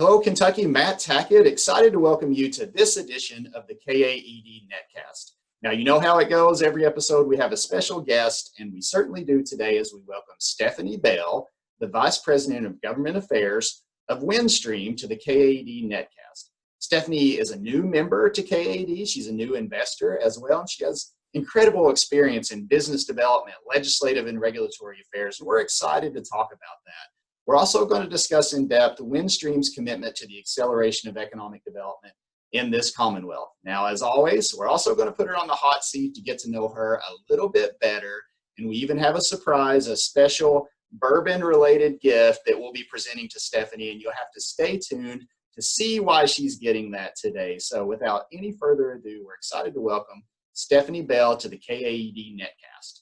Hello, Kentucky. Matt Tackett, excited to welcome you to this edition of the KAED Netcast. Now, you know how it goes. Every episode we have a special guest, and we certainly do today as we welcome Stephanie Bell, the Vice President of Government Affairs of Windstream, to the KAED Netcast. Stephanie is a new member to KAED. She's a new investor as well, and she has incredible experience in business development, legislative and regulatory affairs, and we're excited to talk about that. We're also going to discuss in depth Windstream's commitment to the acceleration of economic development in this Commonwealth. Now, as always, we're also going to put her on the hot seat to get to know her a little bit better. And we even have a surprise, a special bourbon-related gift that we'll be presenting to Stephanie, and you'll have to stay tuned to see why she's getting that today. So without any further ado, we're excited to welcome Stephanie Bell to the KAED Netcast.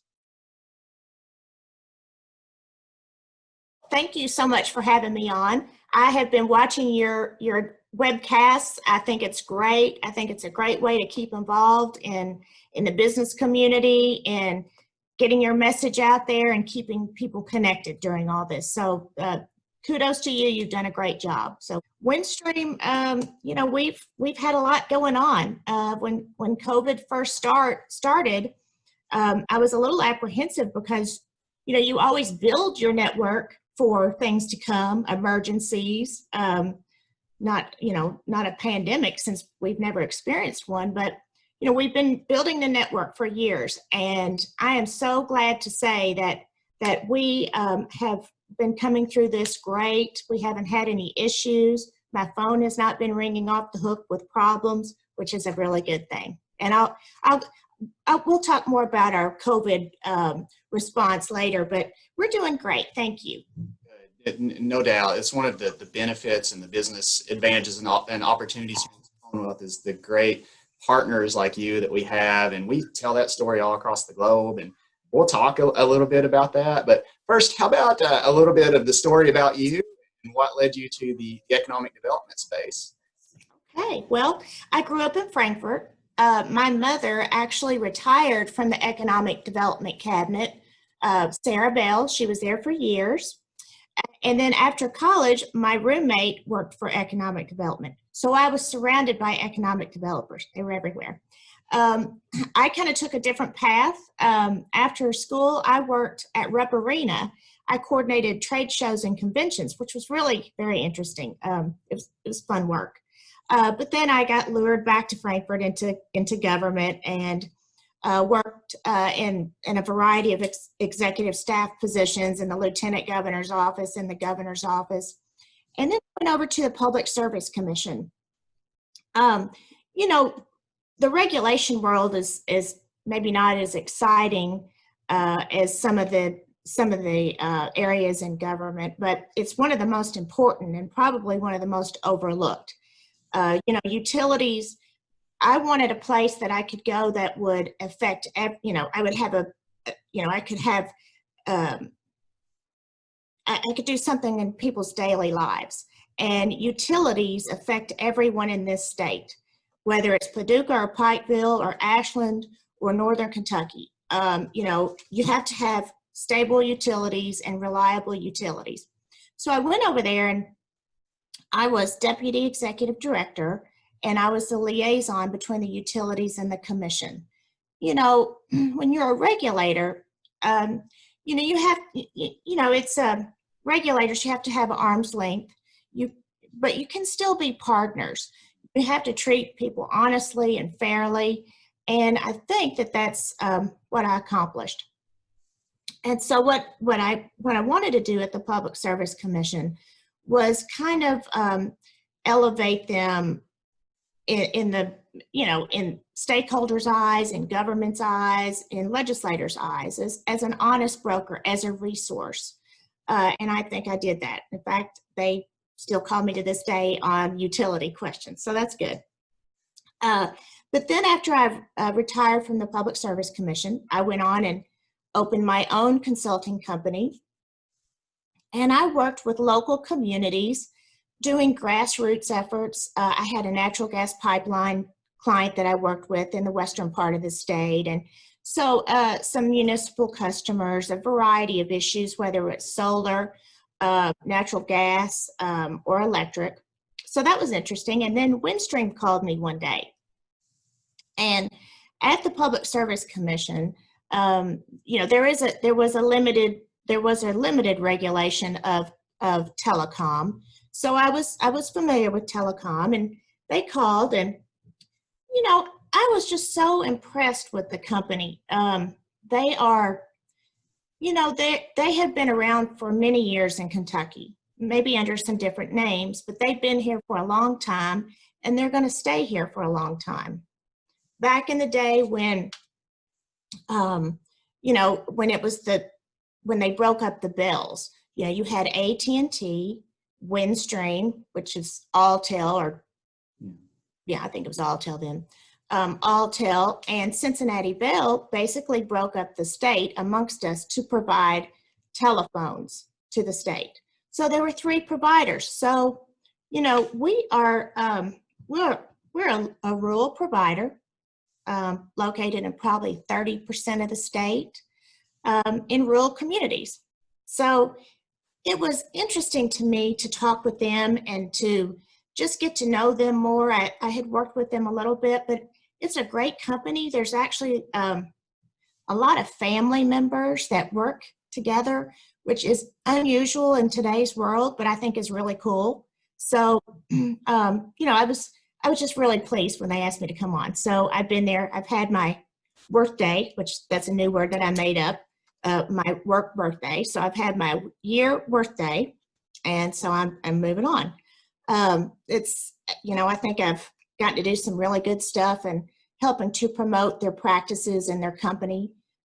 Thank you so much for having me on. I have been watching your webcasts. I think it's great. I think it's a great way to keep involved in the business community and getting your message out there and keeping people connected during all this. So kudos to you. You've done a great job. So Windstream, we've had a lot going on. When COVID first started, I was a little apprehensive because you always build your network for things to come, emergencies, not a pandemic since we've never experienced one, but we've been building the network for years, and I am so glad to say that we have been coming through this great. We haven't had any issues. My phone has not been ringing off the hook with problems, which is a really good thing. And we'll talk more about our COVID response later, but we're doing great. Thank you. No doubt. It's one of the benefits and the business advantages and opportunities here in the Commonwealth is the great partners like you that we have. And we tell that story all across the globe. And we'll talk a little bit about that. But first, how about a little bit of the story about you and what led you to the economic development space? Okay. Well, I grew up in Frankfort. My mother actually retired from the Economic Development Cabinet, Sarah Bell. She was there for years. And then after college, my roommate worked for economic development. So I was surrounded by economic developers. They were everywhere. I kind of took a different path. After school, I worked at Rupp Arena. I coordinated trade shows and conventions, which was really very interesting. It was fun work. But then I got lured back to Frankfurt into government and worked in a variety of executive staff positions in the Lieutenant Governor's office and the Governor's office, and then went over to the Public Service Commission. The regulation world is maybe not as exciting as some of the areas in government, but it's one of the most important and probably one of the most overlooked. Utilities, I wanted a place that I could go that would affect, I could do something in people's daily lives. And utilities affect everyone in this state, whether it's Paducah or Pikeville or Ashland or Northern Kentucky. You have to have stable utilities and reliable utilities. So I went over there and I was Deputy Executive Director, and I was the liaison between the utilities and the commission. When you're a regulator, regulators, you have to have arm's length, but you can still be partners. You have to treat people honestly and fairly, and I think that's what I accomplished. And so what I wanted to do at the Public Service Commission was kind of elevate them in stakeholders' eyes, in government's eyes, in legislators' eyes, as an honest broker, as a resource. And I think I did that. In fact, they still call me to this day on utility questions, so that's good. But then after I retired from the Public Service Commission, I went on and opened my own consulting company. And I worked with local communities doing grassroots efforts. I had a natural gas pipeline client that I worked with in the western part of the state. And so some municipal customers, a variety of issues, whether it's solar, natural gas, or electric. So that was interesting. And then Windstream called me one day. And at the Public Service Commission, you know, there was a limited regulation of telecom. So I was familiar with telecom, and they called, and you know, I was just so impressed with the company. They are, you know, they have been around for many years in Kentucky, maybe under some different names, but they've been here for a long time, and they're going to stay here for a long time. Back in the day when, you know, when they broke up the bells, you know, you had AT&T, Windstream, which is Alltel, or yeah, I think it was Alltel then. Alltel and Cincinnati Bell basically broke up the state amongst us to provide telephones to the state. So there were 3 providers. So, you know, we're a rural provider, located in probably 30% of the state, in rural communities. So it was interesting to me to talk with them and to just get to know them more. I had worked with them a little bit, but it's a great company. There's actually a lot of family members that work together, which is unusual in today's world, but I think is really cool. So, you know, I was just really pleased when they asked me to come on. So I've been there. I've had my birthday, which that's a new word that I made up, my work birthday. So I've had my year birthday, and so I'm moving on. It's, you know, I think I've gotten to do some really good stuff and helping to promote their practices and their company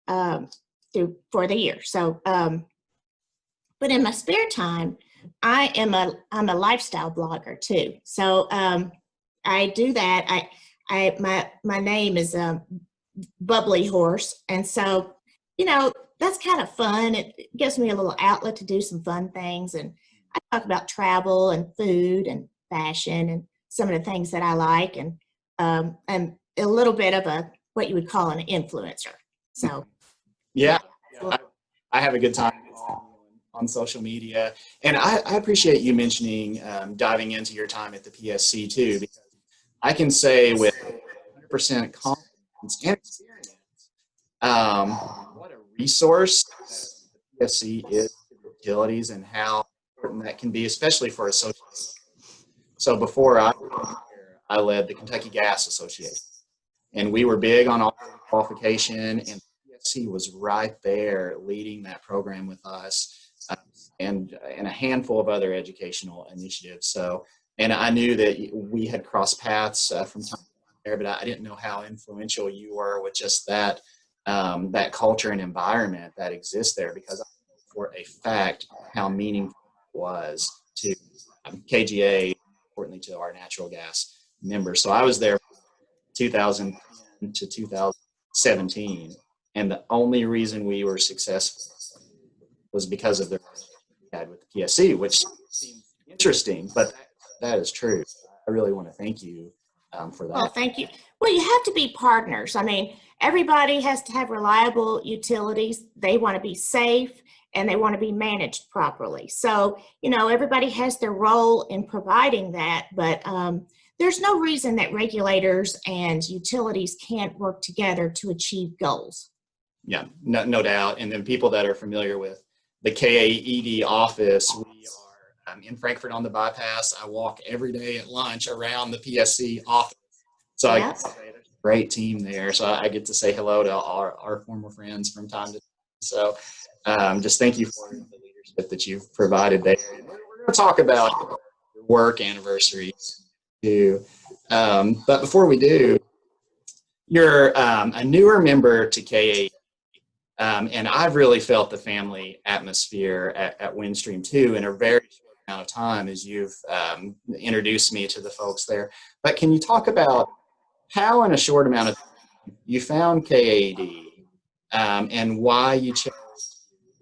for the year. So, but in my spare time, I'm a lifestyle blogger too. So I do that. My name is Bubbly Horse, and so, you know, that's kind of fun. It gives me a little outlet to do some fun things, and I talk about travel and food and fashion and some of the things that I like, and I'm a little bit of what you would call an influencer. So yeah, I have a good time on social media, and I appreciate you mentioning diving into your time at the PSC too, because I can say with 100% confidence and experience what a resource the PSC is to utilities and how important that can be, especially for associates. So before I led the Kentucky Gas Association, and we were big on qualification, and the PSC was right there leading that program with us, and a handful of other educational initiatives. So, and I knew that we had crossed paths from time to time there, but I didn't know how influential you were with just that that culture and environment that exists there, because I know for a fact how meaningful it was to KGA, importantly to our natural gas members. So I was there from 2010 to 2017, and the only reason we were successful was because of the we had with the PSC, which seems interesting, but that is true. I really want to thank you for that. Well, thank you. Well, you have to be partners. I mean, everybody has to have reliable utilities. They want to be safe, and they want to be managed properly. So, you know, everybody has their role in providing that, but there's no reason that regulators and utilities can't work together to achieve goals. Yeah, no doubt. And then people that are familiar with the KAED office, we are in Frankfurt on the Bypass. I walk every day at lunch around the PSC office. So I get to say there's a great team there. So I get to say hello to our former friends from time to time. So just thank you for the leadership that you've provided there. And we're going to talk about your work anniversaries too. But before we do, you're a newer member to KAED. And I've really felt the family atmosphere at Windstream too in a very short amount of time as you've introduced me to the folks there. But can you talk about how in a short amount of time you found KAED and why you chose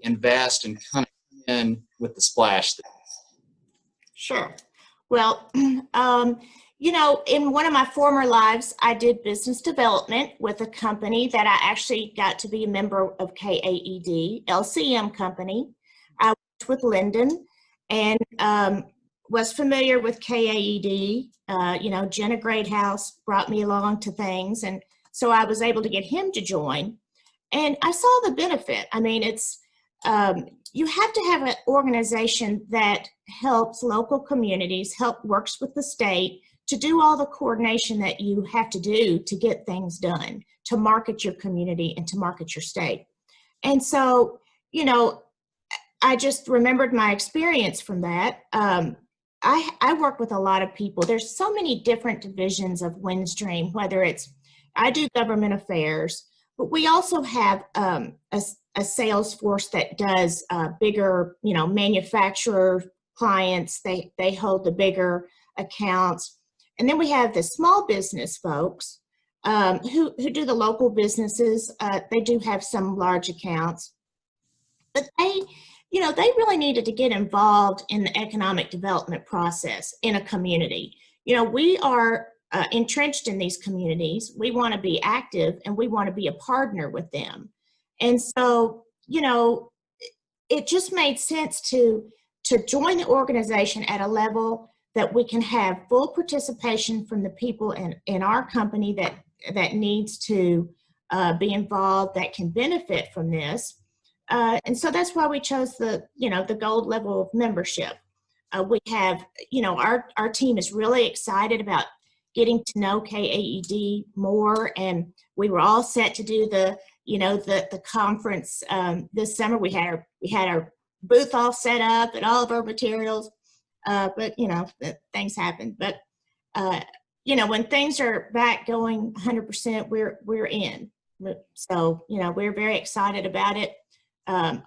to invest and kind of come in with the splash? Sure. Well, you know, in one of my former lives, I did business development with a company that I actually got to be a member of KAED, LCM company. I worked with Lyndon, and was familiar with KAED. Jenna Greathouse brought me along to things, and so I was able to get him to join. And I saw the benefit. I mean, it's you have to have an organization that helps local communities, works with the state to do all the coordination that you have to do to get things done, to market your community and to market your state. And so, I just remembered my experience from that. I work with a lot of people. There's so many different divisions of Windstream, whether I do government affairs, but we also have a sales force that does bigger, manufacturer clients. They hold the bigger accounts. And then we have the small business folks who do the local businesses. They do have some large accounts, but they really needed to get involved in the economic development process in a community. We are entrenched in these communities. We want to be active and we want to be a partner with them. And so, it just made sense to join the organization at a level that we can have full participation from the people in our company that needs to be involved, that can benefit from this. And so that's why we chose the gold level of membership. We have, our team is really excited about getting to know KAED more, and we were all set to do the conference this summer. We had our booth all set up and all of our materials, but things happen. But when things are back going 100%, we're in. So we're very excited about it.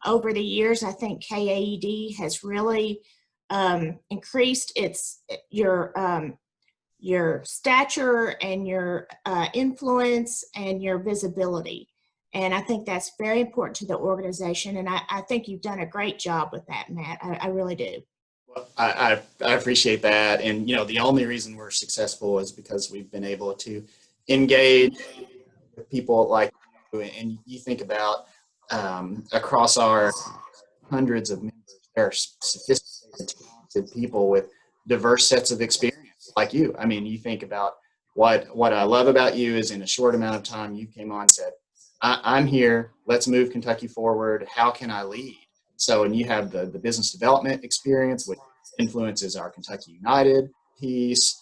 Over the years, I think KAED has really increased your stature and your influence and your visibility. And I think that's very important to the organization. And I think you've done a great job with that, Matt. I really do. Well, I appreciate that. And, the only reason we're successful is because we've been able to engage with people like you. And you think about across our hundreds of members, there are sophisticated, talented people with diverse sets of experience like you. I mean, you think about what I love about you is in a short amount of time, you came on and said, I'm here, let's move Kentucky forward. How can I lead? So, and you have the business development experience, which influences our Kentucky United piece,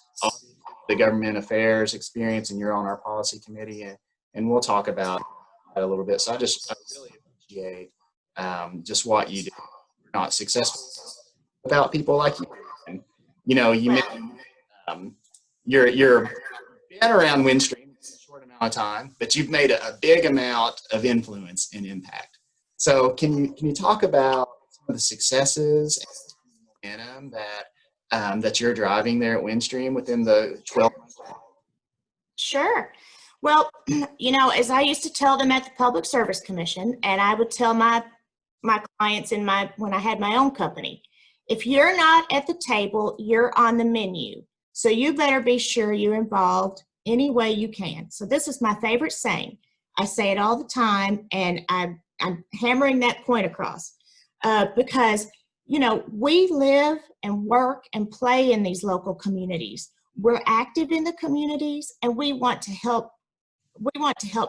the government affairs experience, and you're on our policy committee, and we'll talk about that a little bit. So I really appreciate just what you do. You're not successful without people like you. And, you're been around Windstream in a short amount of time, but you've made a big amount of influence and impact. So can you talk about some of the successes and momentum that you're driving there at Windstream within the 12 months? Sure. Well, as I used to tell them at the Public Service Commission, and I would tell my clients when I had my own company, if you're not at the table, you're on the menu. So you better be sure you're involved any way you can. So this is my favorite saying. I say it all the time, and I'm hammering that point across because, we live and work and play in these local communities. We're active in the communities, and we want to help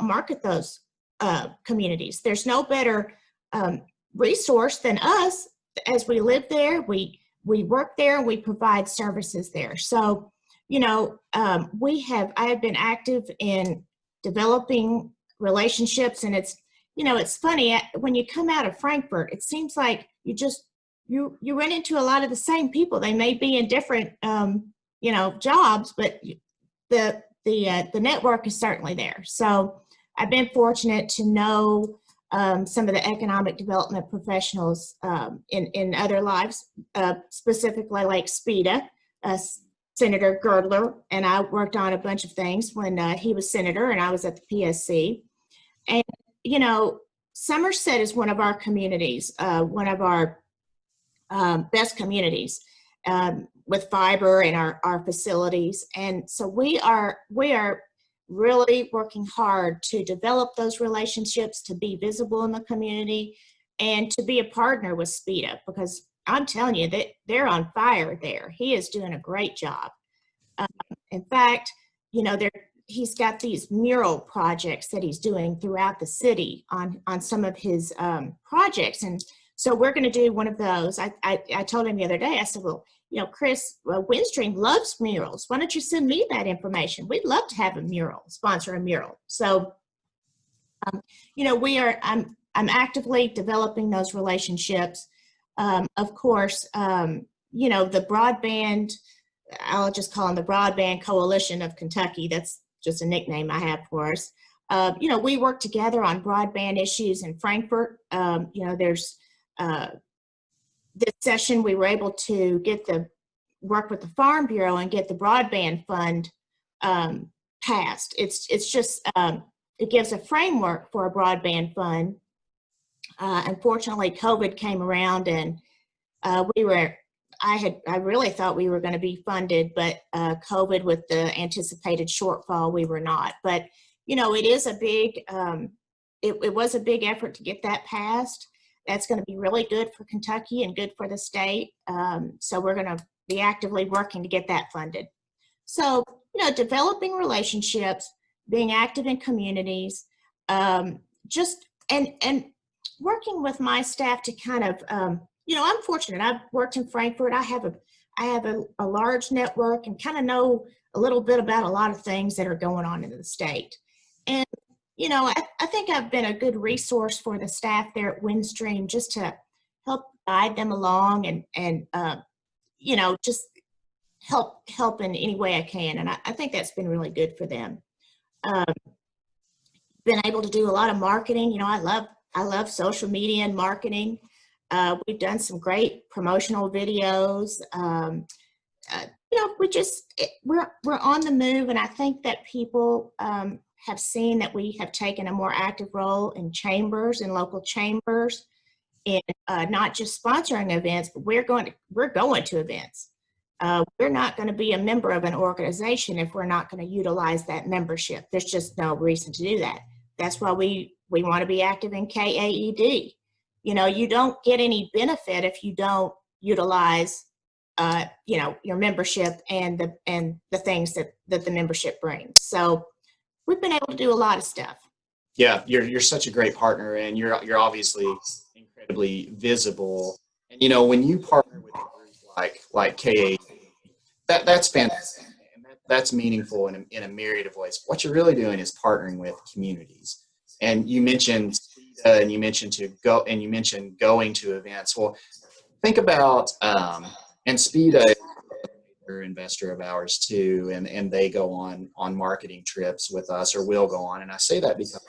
market those communities. There's no better resource than us, as we live there, we work there, and we provide services there. So, I have been active in developing relationships, and it's funny when you come out of Frankfurt, it seems like you run into a lot of the same people. They may be in different jobs, but the network is certainly there. So I've been fortunate to know some of the economic development professionals in other lives, specifically like SPEDA, Senator Girdler, and I worked on a bunch of things when he was senator and I was at the PSC. And, Somerset is one of our communities, one of our best communities with fiber and our facilities. And so we are really working hard to develop those relationships, to be visible in the community, and to be a partner with SPEDA, because I'm telling you that they're on fire there. He is doing a great job. In fact, you know, he's got these mural projects that he's doing throughout the city on some of his projects. And so we're going to do one of those. I told him the other day, I said, well, you know, Chris, Windstream loves murals. Why don't you send me that information? We'd love to have a mural, sponsor a mural. So, you know, I'm actively developing those relationships. Of course, you know, the Broadband, I'll just call them the Broadband Coalition of Kentucky. That's just a nickname I have for us. You know, we work together on broadband issues in Frankfurt. You know, there's this session we were able to work with the Farm Bureau and get the broadband fund passed. It's just it gives a framework for a broadband fund. Unfortunately, COVID came around, and I really thought we were going to be funded, but COVID, with the anticipated shortfall, we were not. But you know, it is a big it was a big effort to get that passed. That's going to be really good for Kentucky and good for the state. So we're going to be actively working to get that funded. So, you know, developing relationships, being active in communities, just and working with my staff to kind of, you know, I'm fortunate. I've worked in Frankfurt. I have a large network and kind of know a little bit about a lot of things that are going on in the state. And you know, I think I've been a good resource for the staff there at Windstream, just to help guide them along and you know, just help in any way I can. And I think that's been really good for them. Been able to do a lot of marketing. You know, I love social media and marketing. We've done some great promotional videos. You know, we're on the move, and I think that people have seen that we have taken a more active role in chambers and local chambers, and not just sponsoring events, but we're going to events. We're not going to be a member of an organization if we're not going to utilize that membership. There's just no reason to do that. That's why we want to be active in KAED. You know, you don't get any benefit if you don't utilize you know, your membership and the things that the membership brings. So we've been able to do a lot of stuff. Yeah, you're such a great partner, and you're obviously incredibly visible. And you know, when you partner with a group like KAED, that's fantastic, and that's meaningful in a myriad of ways. What you're really doing is partnering with communities. And you mentioned and you mentioned going to events. Well, think about and SPEDA is an investor of ours too, and they go on marketing trips with us, or will go on. And I say that because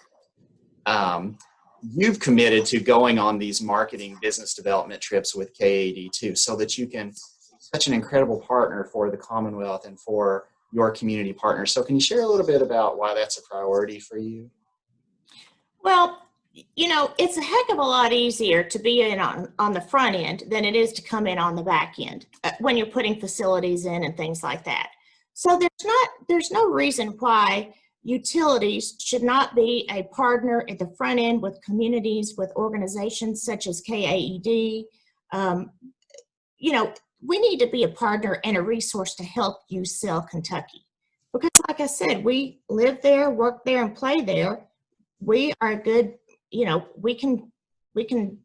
you've committed to going on these marketing business development trips with KAED too, so that you can be such an incredible partner for the Commonwealth and for your community partners. So can you share a little bit about why that's a priority for you? Well, you know, it's a heck of a lot easier to be in on the front end than it is to come in on the back end when you're putting facilities in and things like that. So there's no reason why utilities should not be a partner at the front end with communities, with organizations such as KAED. You know, we need to be a partner and a resource to help you sell Kentucky. Because like I said, we live there, work there, and play there. We are good. You know, we can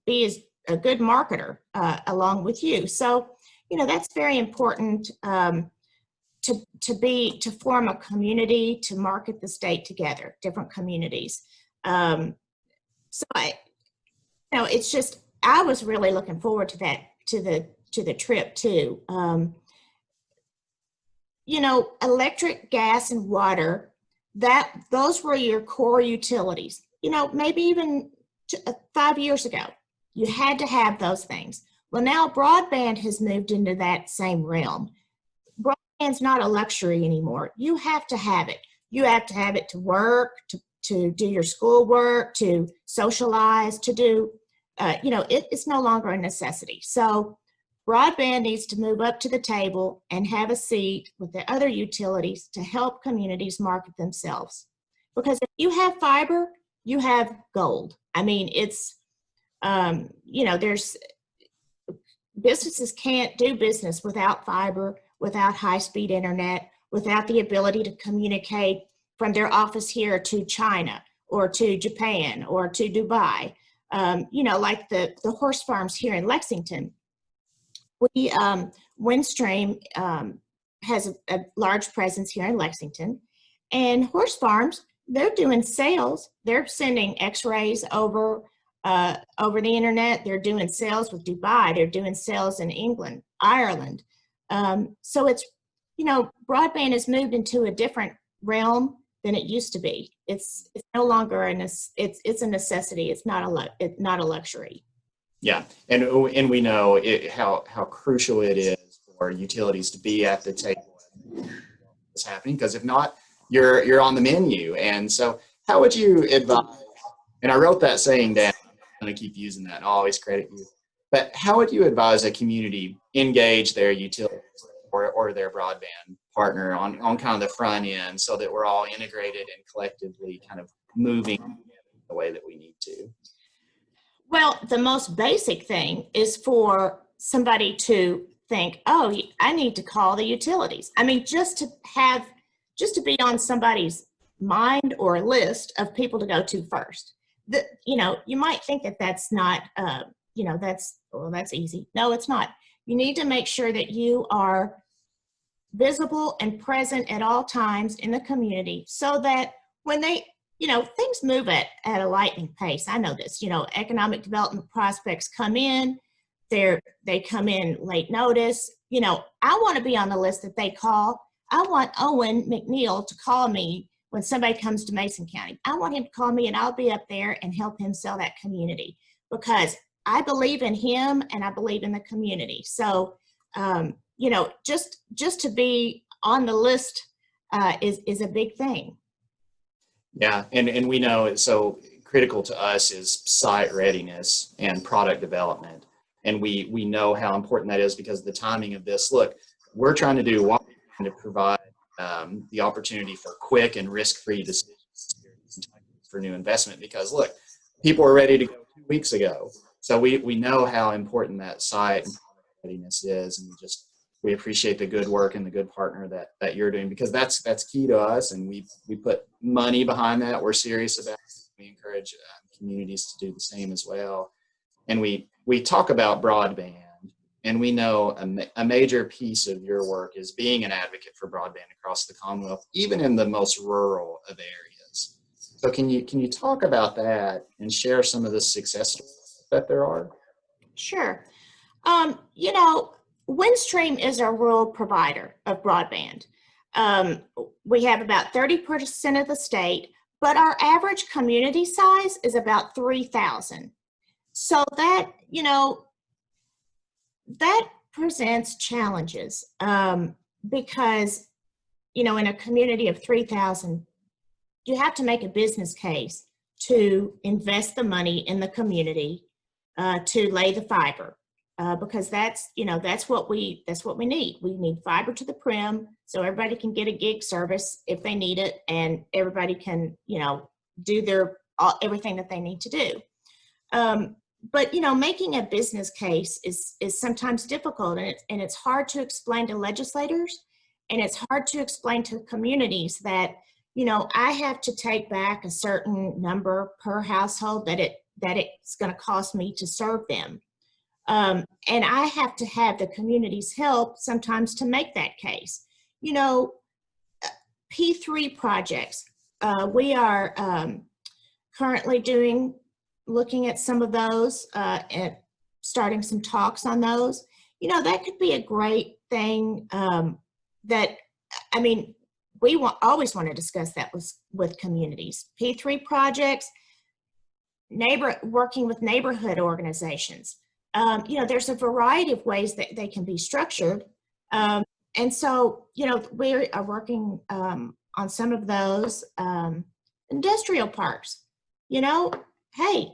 be as a good marketer along with you. So, you know, that's very important to form a community, to market the state together, different communities. So you know, it's just, I was really looking forward to that, to the trip too. You know, electric, gas, and water, those were your core utilities. You know, maybe even 5 years ago, you had to have those things. Well, now broadband has moved into that same realm. Broadband's not a luxury anymore. You have to have it. You have to have it to work, to do your schoolwork, to socialize, to do, you know, it's no longer a necessity. So broadband needs to move up to the table and have a seat with the other utilities to help communities market themselves. Because if you have fiber, you have gold. I mean, it's, you know, businesses can't do business without fiber, without high-speed internet, without the ability to communicate from their office here to China or to Japan or to Dubai. Like the horse farms here in Lexington. Windstream has a large presence here in Lexington, and horse farms, they're doing sales. They're sending x-rays over the internet. They're doing sales with Dubai. They're doing sales in England, Ireland. So it's, broadband has moved into a different realm than it used to be. It's no longer it's a necessity. It's not a luxury. Yeah, and we know how crucial it is for utilities to be at the table when it's happening, because if not, you're on the menu. And so, how would you advise? And I wrote that saying down. I'm going to keep using that, and I'll always credit you. But how would you advise a community engage their utilities or their broadband partner on kind of the front end, so that we're all integrated and collectively kind of moving the way that we need to? Well, the most basic thing is for somebody to think, oh, I need to call the utilities. I mean, just to be on somebody's mind or list of people to go to first. You might think that that's not, that's easy. No, it's not. You need to make sure that you are visible and present at all times in the community, so that when things move at a lightning pace. I know this, economic development prospects come in, they come in late notice. I want to be on the list that they call. I want Owen McNeil to call me when somebody comes to Mason County. I want him to call me, and I'll be up there and help him sell that community, because I believe in him and I believe in the community. So, just to be on the list is a big thing. Yeah, and we know it's so critical to us is site readiness and product development. And we know how important that is because of the timing of this. Look, we're trying to do one, to provide the opportunity for quick and risk-free decisions for new investment, because look, people are ready to go 2 weeks ago. So we know how important that site and readiness is, and we appreciate the good work and the good partner that you're doing, because that's key to us, and we put money behind that. We're serious about it. We encourage communities to do the same as well. And we talk about broadband, and we know a major piece of your work is being an advocate for broadband across the Commonwealth, even in the most rural of areas. So can you talk about that and share some of the success stories that there are? Sure. Windstream is a rural provider of broadband. We have about 30% of the state, but our average community size is about 3,000. So that presents challenges because, in a community of 3,000, you have to make a business case to invest the money in the community to lay the fiber. Because that's what we need. We need fiber to the prim, so everybody can get a gig service if they need it, and everybody can do everything that they need to do. But making a business case is sometimes difficult, and it's hard to explain to legislators, and it's hard to explain to communities that I have to take back a certain number per household that it's going to cost me to serve them. And I have to have the community's help sometimes to make that case. P3 projects, we are currently looking at some of those and starting some talks on those. That could be a great thing we always want to discuss that with communities. P3 projects, working with neighborhood organizations. There's a variety of ways that they can be structured. And so, we are working on some of those. Industrial parks, hey,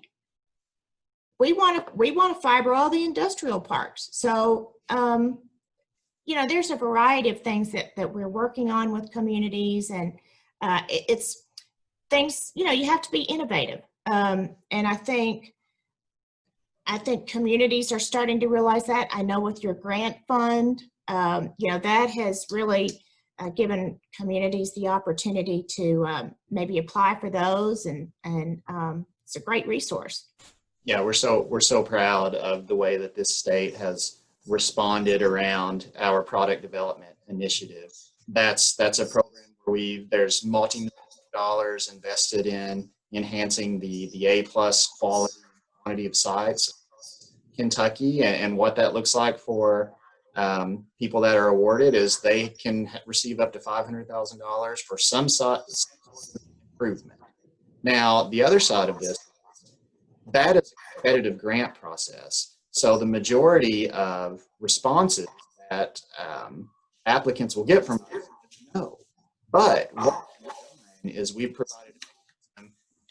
we want to fiber all the industrial parks. So, there's a variety of things that we're working on with communities, and it's things, you have to be innovative. And I think I think communities are starting to realize that. I know with your grant fund, that has really given communities the opportunity to maybe apply for those, and it's a great resource. Yeah, we're so proud of the way that this state has responded around our product development initiative. That's a program where there's multi-millions of dollars invested in enhancing the A+ quality and quantity of sites in Kentucky, and what that looks like for people that are awarded is they can receive up to $500,000 for some sort of improvement. Now, the other side of this, that is a competitive grant process. So the majority of responses that applicants will get from no. But what we've done is we've provided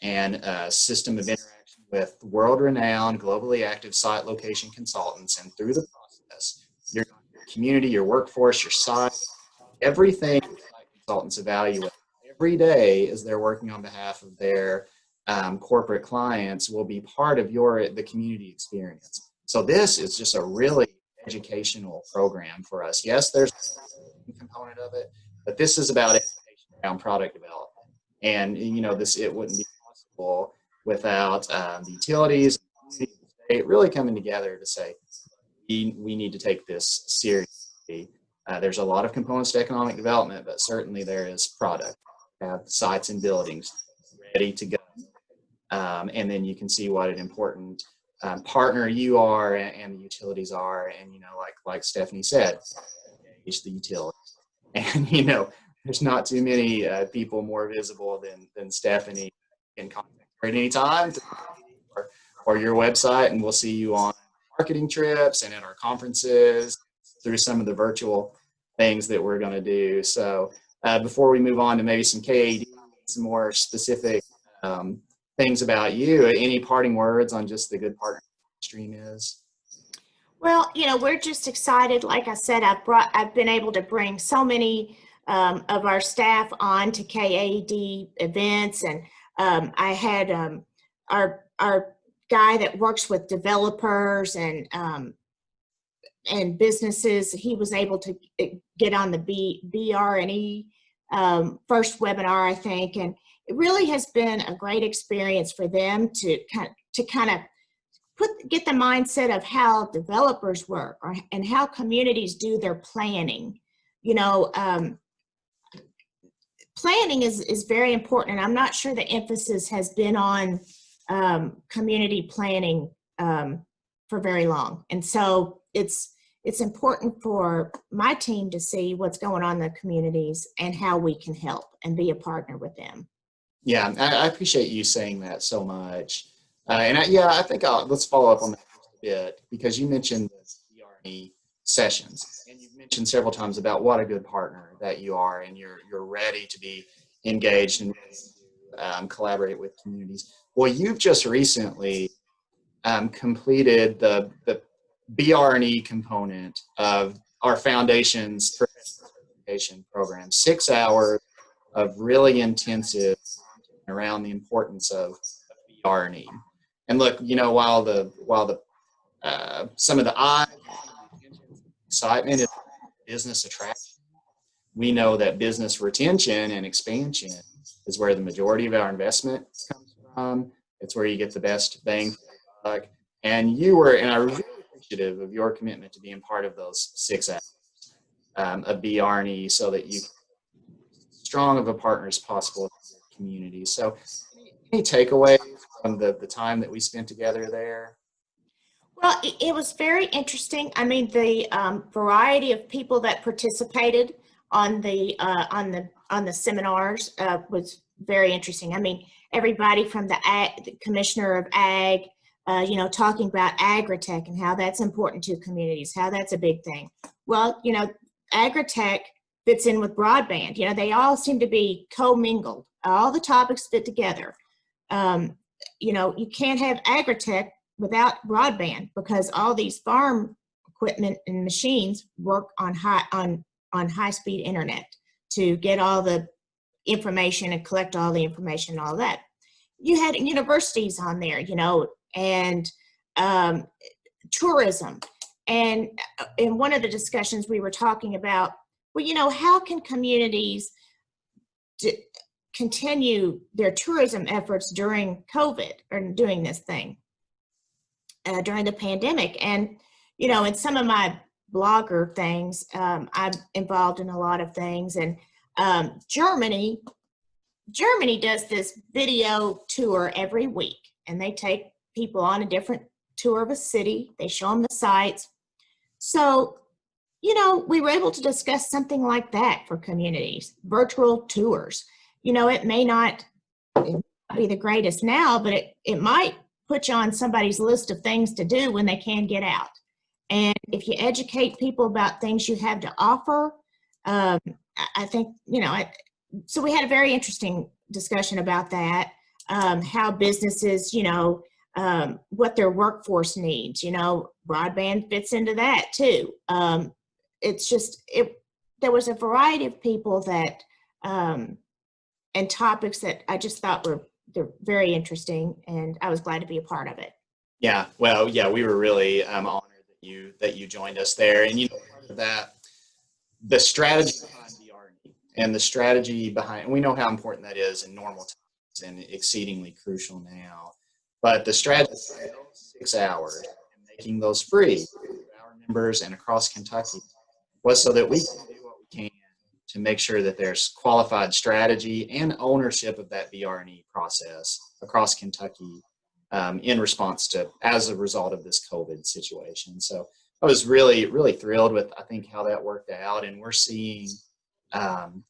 and a system of interaction with world-renowned, globally active site location consultants. And through the process, your community, your workforce, your site, everything site consultants evaluate every day as they're working on behalf of their corporate clients will be part of the community experience. So this is just a really educational program for us. Yes, there's a component of it, but this is about education around product development. And it wouldn't be possible without the utilities and the state really coming together to say we need to take this seriously. There's a lot of components to economic development, but certainly there is product. Have sites and buildings ready to go. And then you can see what an important partner you are and the utilities are. And, like Stephanie said, engage the utilities. And, there's not too many people more visible than Stephanie. In contact her at any time, or your website, and we'll see you on marketing trips and at our conferences through some of the virtual things that we're going to do. So before we move on to maybe some KAED, some more specific things about you, any parting words on just the good partner stream is? Well, we're just excited. Like I said, I've been able to bring so many of our staff on to KAED events, and I had our guy that works with developers and businesses. He was able to get on the BR&E first webinar, I think, and it really has been a great experience for them to kind of get the mindset of how developers work and how communities do their planning. Planning is very important, and I'm not sure the emphasis has been on community planning for very long. And so it's important for my team to see what's going on in the communities and how we can help and be a partner with them. Yeah, I appreciate you saying that so much. I think let's follow up on that just a bit, because you mentioned the BR&E sessions, and you've mentioned several times about what a good partner that you are, and you're ready to be engaged and collaborate with communities. Well, you've just recently completed the BR&E component of our foundation's certification program, 6 hours of really intensive around the importance of BR&E. And look, while the some of the excitement is business attraction, we know that business retention and expansion is where the majority of our investment comes from. It's where you get the best bang for your buck. And I was really appreciative of your commitment to being part of those 6 hours of BR&E, so that you can be as strong of a partner as possible in your community. So any takeaways from the time that we spent together there? Well, it was very interesting. I mean, the variety of people that participated on the seminars was very interesting. I mean, everybody from the Commissioner of Ag, talking about agritech and how that's important to communities, how that's a big thing. Well, agritech fits in with broadband. They all seem to be commingled. All the topics fit together. You can't have agritech without broadband, because all these farm equipment and machines work on high-speed internet to get all the information and collect all the information and all that. You had universities on there, and tourism. And in one of the discussions we were talking about, well, you know, how can communities continue their tourism efforts during COVID or doing this thing during the pandemic? And, you know, in some of my blogger things, I'm involved in a lot of things. And Germany does this video tour every week, and they take people on a different tour of a city. They show them the sights. So, you know, we were able to discuss something like that for communities, virtual tours. You know, it may not be the greatest now, but it might put you on somebody's list of things to do when they can get out. And if you educate people about things you have to offer, I think, you know, so we had a very interesting discussion about that, how businesses, you know, what their workforce needs. You know, broadband fits into that too. It's just, there was a variety of people that, and topics that I just thought they're very interesting, and I was glad to be a part of it. Yeah, well, yeah, we were really honored that you joined us there. And you know, part of that, the strategy behind VR and the strategy behind, we know how important that is in normal times and exceedingly crucial now. But the strategy of 6 hours and making those free for our members and across Kentucky was so that we can do what we can to make sure that there's qualified strategy and ownership of that BR&E process across Kentucky in response to, as a result of this COVID situation. So I was really, really thrilled with, I think, how that worked out. And we're seeing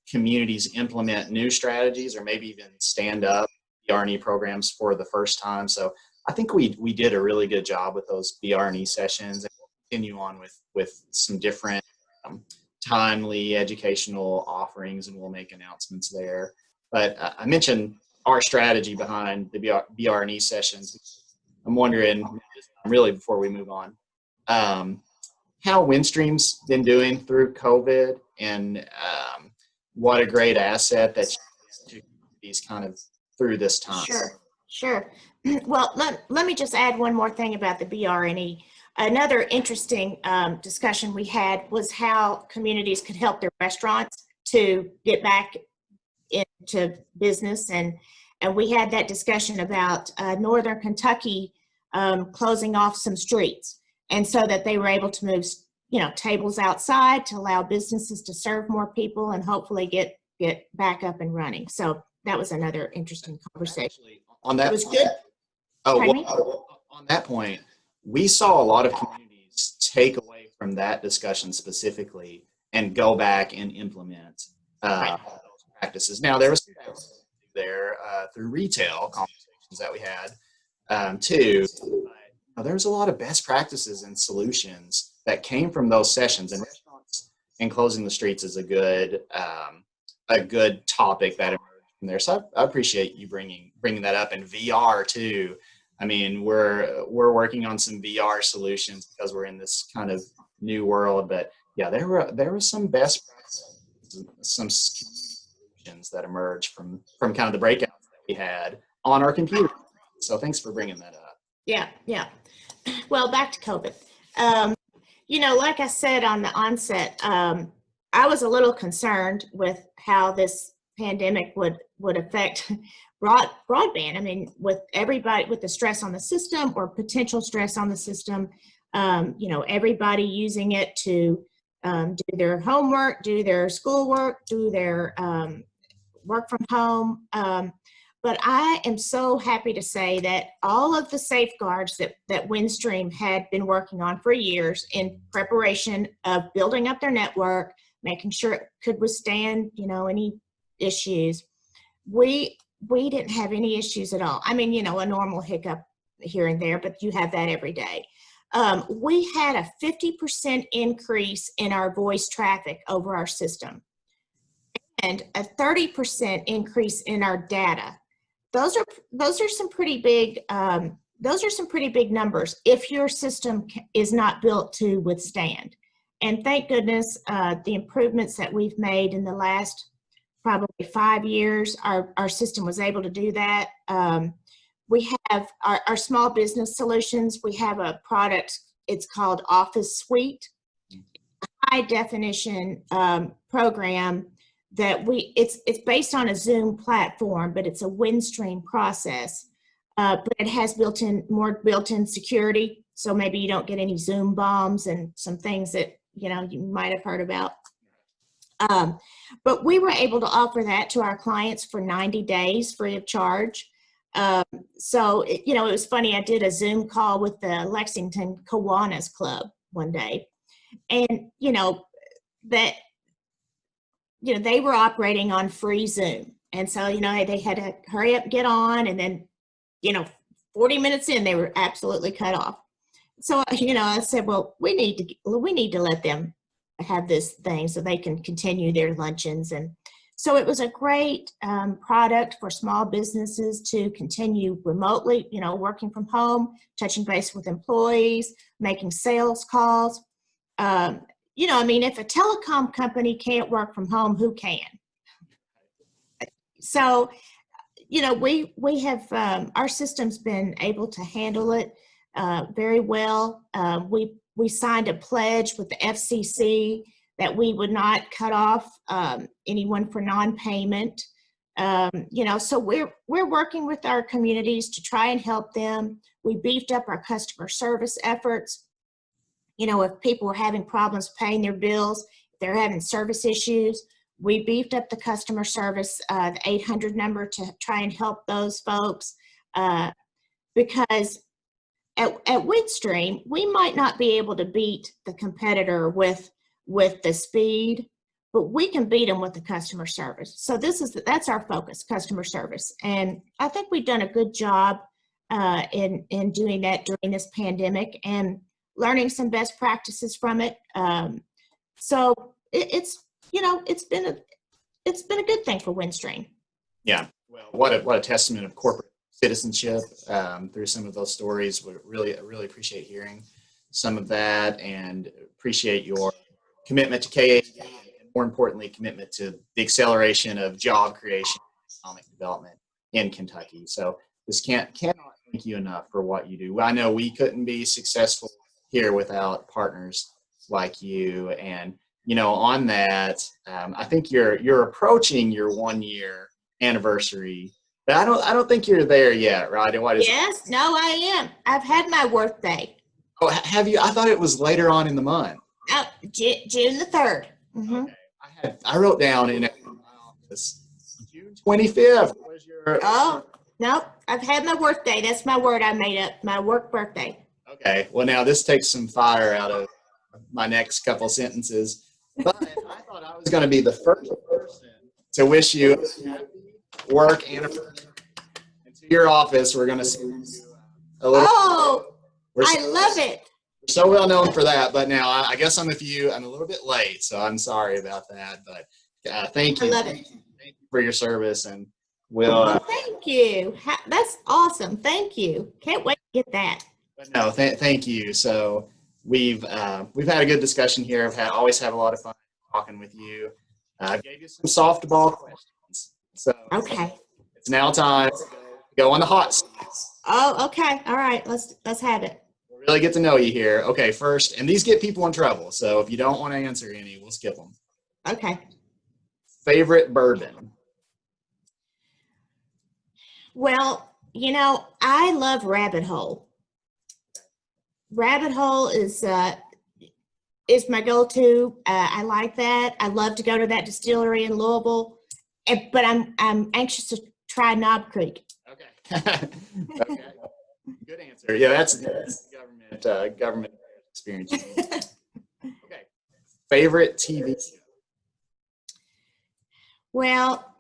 communities implement new strategies or maybe even stand up BR&E programs for the first time. So I think we did a really good job with those BR&E sessions, and we'll continue on with some different timely educational offerings, and we'll make announcements there. But I mentioned our strategy behind the BR&E sessions. I'm wondering, really before we move on, how Windstream's been doing through COVID, and what a great asset that these kind of through this time. Sure. Well, let me just add one more thing about the BR&E. Another interesting discussion we had was how communities could help their restaurants to get back into business, and we had that discussion about Northern Kentucky closing off some streets, and so that they were able to move, you know, tables outside to allow businesses to serve more people and hopefully get back up and running. So that was another interesting conversation. Actually, on that, it was good. On that point, we saw a lot of communities take away from that discussion specifically and go back and implement those practices. Now, there was there through retail conversations that we had too. But there's a lot of best practices and solutions that came from those sessions, and restaurants and closing the streets is a good topic that emerged from there. So I appreciate you bringing that up, and VR too. I mean, we're working on some VR solutions because we're in this kind of new world. But yeah, there were some best practices, some solutions that emerged from kind of the breakouts that we had on our computer. So thanks for bringing that up. Yeah. Well, back to COVID. You know, like I said on the onset, I was a little concerned with how this pandemic would affect broadband. I mean, with everybody, with the stress on the system or potential stress on the system, you know, everybody using it to do their homework, do their schoolwork, do their work from home. But I am so happy to say that all of the safeguards that Windstream had been working on for years in preparation of building up their network, making sure it could withstand, you know, any issues, we didn't have any issues at all. I mean, you know, a normal hiccup here and there, but you have that every day. We had a 50% increase in our voice traffic over our system and a 30% increase in our data. Those are some pretty big numbers if your system is not built to withstand. And thank goodness the improvements that we've made in the last probably 5 years, our system was able to do that. We have our small business solutions. We have a product, it's called Office Suite, high definition program that it's based on a Zoom platform, but it's a Windstream process. But it has more built-in security, so maybe you don't get any Zoom bombs and some things that you might have heard about. But we were able to offer that to our clients for 90 days free of charge. So it was funny. I did a Zoom call with the Lexington Kiwanis Club one day, and they were operating on free Zoom, and so they had to hurry up, get on, and then 40 minutes in, they were absolutely cut off. So, I said, well, we need to let them have this thing so they can continue their luncheons. And so it was a great product for small businesses to continue remotely, working from home, touching base with employees, making sales calls. If a telecom company can't work from home, who can? So, we have, our system's been able to handle it very well. We signed a pledge with the FCC that we would not cut off anyone for non-payment. So we're working with our communities to try and help them. We beefed up our customer service efforts. If people were having problems paying their bills, if they're having service issues, we beefed up the customer service, the 800 number, to try and help those folks, because at Windstream, we might not be able to beat the competitor with the speed, but we can beat them with the customer service. So that's our focus, customer service. And I think we've done a good job in doing that during this pandemic and learning some best practices from it. So it's been a good thing for Windstream. Yeah. Well, what a testament of corporate citizenship through some of those stories. We really appreciate hearing some of that, and appreciate your commitment to KAED, and more importantly, commitment to the acceleration of job creation and economic development in Kentucky. So just cannot thank you enough for what you do. I know we couldn't be successful here without partners like you. And on that, I think you're approaching your 1 year anniversary. But I don't think you're there yet, right? Yes, no, I am. I've had my birthday. Oh, have you? I thought it was later on in the month. Oh, June the 3rd. Mm-hmm. Okay. I wrote down in my office June 25th. Was your? Oh, nope. I've had my birthday. That's my word I made up. My work birthday. Okay. Well, now this takes some fire out of my next couple sentences. But I thought I was going to be the first person to wish you a happy work anniversary. And to your office, we're going to send you a little. Oh, I love it. We're so well known for that, but now I guess I'm a little bit late, so I'm sorry about that. But thank you. I love it. Thank you for your service, and we'll. Thank you. That's awesome. Thank you. Can't wait to get that. But no, thank you. So we've had a good discussion here. I've always had a lot of fun talking with you. I gave you some softball questions. So okay, it's now time to go on the hot seat. Oh, okay. All right. Let's have it. We'll really get to know you here. Okay, first, and these get people in trouble. So if you don't want to answer any, we'll skip them. Okay. Favorite bourbon? Well, I love Rabbit Hole. Rabbit Hole is my go-to. I like that. I love to go to that distillery in Louisville, but I'm anxious to try Knob Creek. Okay. Okay. Good answer. Yeah, that's government experience. Okay. Favorite TV show? Well,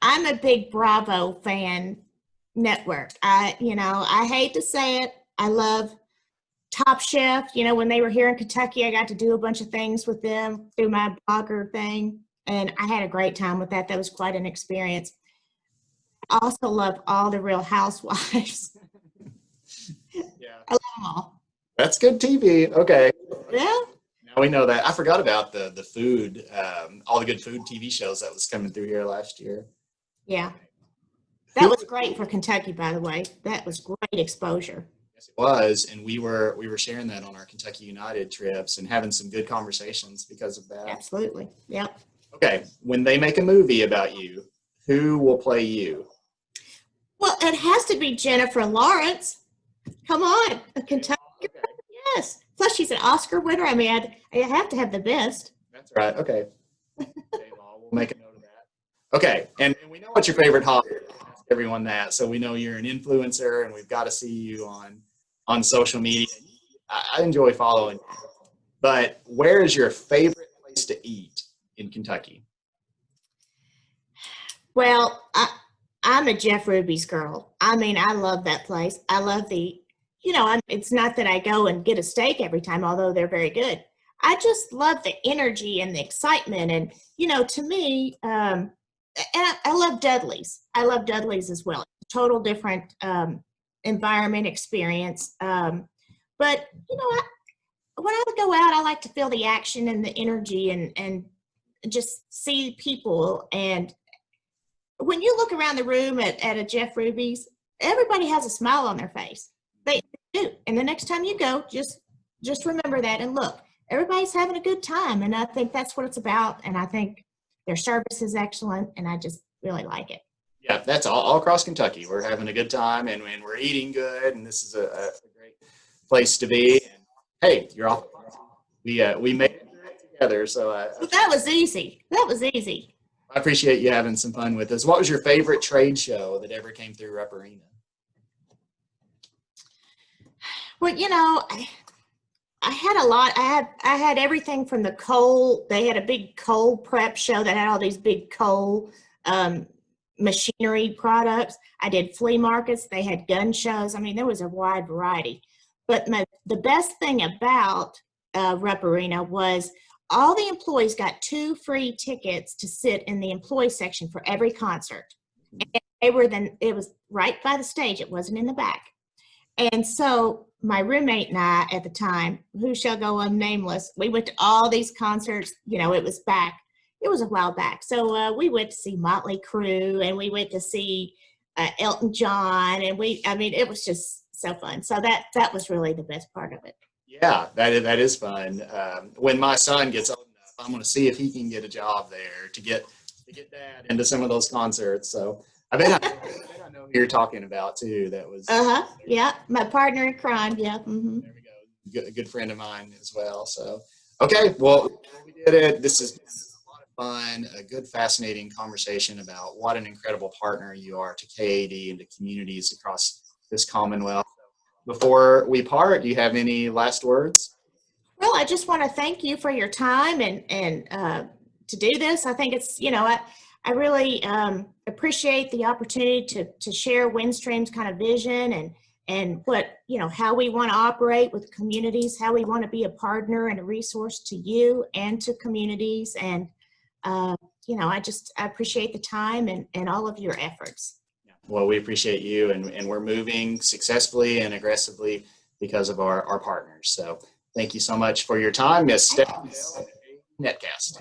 I'm a big Bravo fan network. I hate to say it. I love Top Chef. When they were here in Kentucky, I got to do a bunch of things with them through my blogger thing, and I had a great time with that. That was quite an experience. I also love all the Real Housewives. Yeah. I love them all. That's good TV. Okay. Yeah. Now we know that. I forgot about the food, all the good food TV shows that was coming through here last year. Yeah. That was great for Kentucky, by the way. That was great exposure. Yes, it was, and we were sharing that on our Kentucky United trips and having some good conversations because of that. Absolutely. Yep. Okay, when they make a movie about you, who will play you? Well, it has to be Jennifer Lawrence. Come on, a Kentucky. Okay, Yes. Plus, she's an Oscar winner. I mean, I have to have the best. that's right. Okay, we'll make a note of that. Okay, and we know what your favorite hobby is. Ask everyone that, so we know you're an influencer, and we've got to see you on social media. I enjoy following you. But where is your favorite place to eat in Kentucky? Well, I'm a Jeff Ruby's girl. I mean, I love that place. I love it's not that I go and get a steak every time, although they're very good. I just love the energy and the excitement. And, to me, and I love Dudley's. I love Dudley's as well. Total different environment experience. But, when I go out, I like to feel the action and the energy and just see people. And when you look around the room at a Jeff Ruby's, everybody has a smile on their face. They do. And the next time you go, just remember that and look. Everybody's having a good time, and I think that's what it's about. And I think their service is excellent, and I just really like it. Yeah, that's all across Kentucky. We're having a good time, and we're eating good, and this is a great place to be. And hey, you're off. We made it through it together, so Well, that was easy. That was easy. I appreciate you having some fun with us. What was your favorite trade show that ever came through Rupp Arena? Well, I had a lot. I had everything from the coal. They had a big coal prep show that had all these big coal machinery products. I did flea markets. They had gun shows. I mean, there was a wide variety. But the best thing about Rupp Arena was all the employees got 2 free tickets to sit in the employee section for every concert. And it was right by the stage. It wasn't in the back. And so my roommate and I at the time, who shall go unnameless, we went to all these concerts. It was a while back. So we went to see Motley Crue, and we went to see Elton John, and it was just so fun. So that was really the best part of it. Yeah, that is fun. When my son gets old enough, I'm going to see if he can get a job there to get dad into some of those concerts. So I bet I know who you're talking about too. That was yeah, my partner in crime. Yeah. Mm-hmm. There we go. A good friend of mine as well. So okay, well, we did it. This is a lot of fun. A good, fascinating conversation about what an incredible partner you are to KAED and to communities across this Commonwealth. Before we part, do you have any last words? Well, I just want to thank you for your time and to do this. I think it's, I really appreciate the opportunity to share Windstream's kind of vision and what, how we want to operate with communities, how we want to be a partner and a resource to you and to communities. And, I appreciate the time and all of your efforts. Well, we appreciate you, and we're moving successfully and aggressively because of our partners. So thank you so much for your time, Ms. Stephanie, Netcast.